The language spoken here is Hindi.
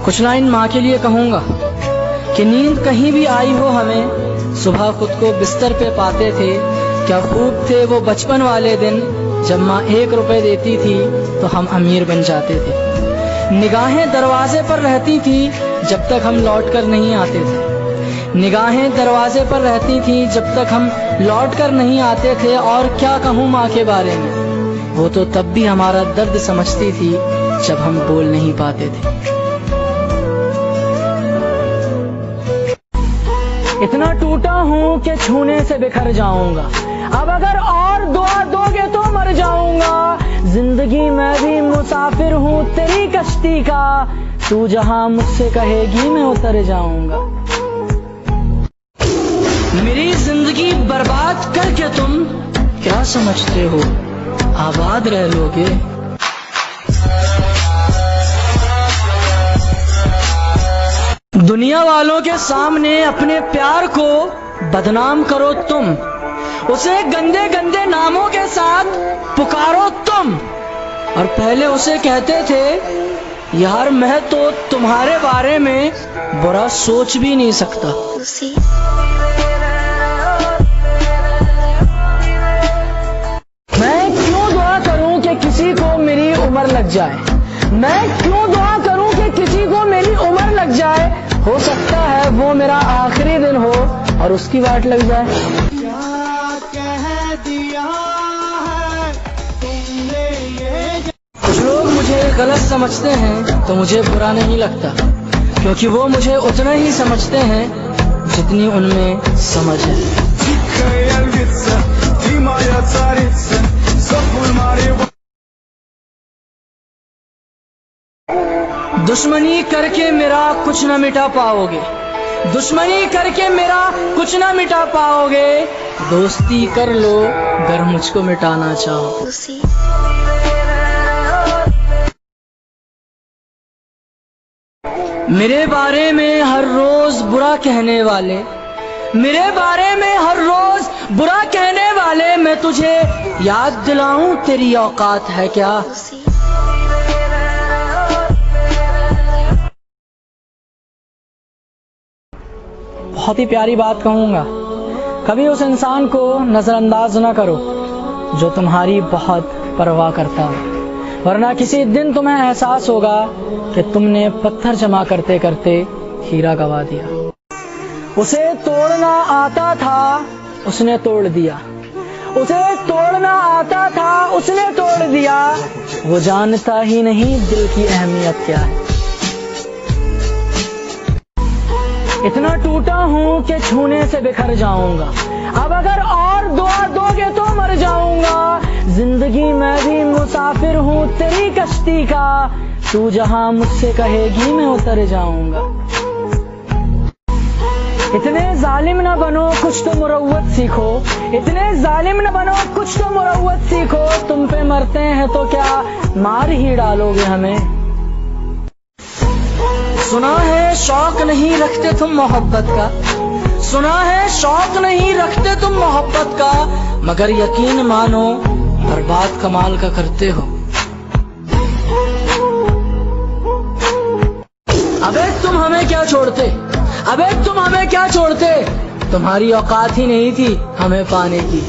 कुछ लाइन माँ के लिए कहूँगा कि नींद कहीं भी आई हो हमें, सुबह खुद को बिस्तर पे पाते थे। क्या खूब थे वो बचपन वाले दिन, जब माँ 1 रुपए देती थी तो हम अमीर बन जाते थे। निगाहें दरवाजे पर रहती थी जब तक हम लौट कर नहीं आते थे। निगाहें दरवाजे पर रहती थी जब तक हम लौट कर नहीं आते थे। और क्या कहूँ माँ के बारे में, वो तो तब भी हमारा दर्द समझती थी जब हम बोल नहीं पाते थे। इतना टूटा हूँ कि छूने से बिखर जाऊंगा, अब अगर और दुआ दोगे तो मर जाऊंगा। जिंदगी मैं भी मुसाफिर हूँ तेरी कश्ती का, तू जहाँ मुझसे कहेगी मैं उतर जाऊंगा। मेरी जिंदगी बर्बाद करके तुम क्या समझते हो आबाद रह लोगे। दुनिया वालों के सामने अपने प्यार को बदनाम करो तुम, उसे गंदे गंदे नामों के साथ पुकारो तुम। और पहले उसे कहते थे यार मैं तो तुम्हारे बारे में बुरा सोच भी नहीं सकता। मैं क्यों दुआ करूं कि किसी को मेरी उम्र लग जाए, मैं क्यों दुआ करूं कि किसी को मेरी उम्र लग जाए। हो सकता है वो मेरा आखिरी दिन हो और उसकी वाट लग जाए। क्या कह दिया है तुमने ये। कुछ लोग मुझे गलत समझते हैं तो मुझे बुरा नहीं लगता, क्योंकि वो मुझे उतना ही समझते हैं जितनी उनमें समझ है। दुश्मनी करके मेरा कुछ न मिटा पाओगे, दुश्मनी करके मेरा कुछ न मिटा पाओगे। दोस्ती कर लो अगर मुझको मिटाना चाहो। मेरे बारे में हर रोज बुरा कहने वाले, मेरे बारे में हर रोज बुरा कहने वाले, मैं तुझे याद दिलाऊं तेरी औकात है क्या। बहुत ही प्यारी बात कहूँगा, कभी उस इंसान को नजरअंदाज न करो जो तुम्हारी बहुत परवाह करता हो, वरना किसी दिन तुम्हें एहसास होगा कि तुमने पत्थर जमा करते करते हीरा गवा दिया। उसे तोड़ना आता था उसने तोड़ दिया, उसे तोड़ना आता था उसने तोड़ दिया। वो जानता ही नहीं दिल की अहमियत क्या है। इतना टूटा हूँ कि छूने से बिखर जाऊंगा, अब अगर और दुआ दोगे तो मर जाऊंगा। जिंदगी मैं भी मुसाफिर हूँ तेरी कश्ती का, तू जहाँ मुझसे कहेगी मैं उतर जाऊंगा। इतने जालिम न बनो कुछ तो मुरव्वत सीखो, इतने जालिम न बनो कुछ तो मुरव्वत सीखो। तुम पे मरते हैं तो क्या मार ही डालोगे हमें। सुना है शौक नहीं रखते तुम मोहब्बत का, सुना है शौक नहीं रखते तुम मोहब्बत का, मगर यकीन मानो बर्बाद कमाल का करते हो। अबे तुम हमें क्या छोड़ते, अबे तुम हमें क्या छोड़ते, तुम्हारी औकात ही नहीं थी हमें पाने की।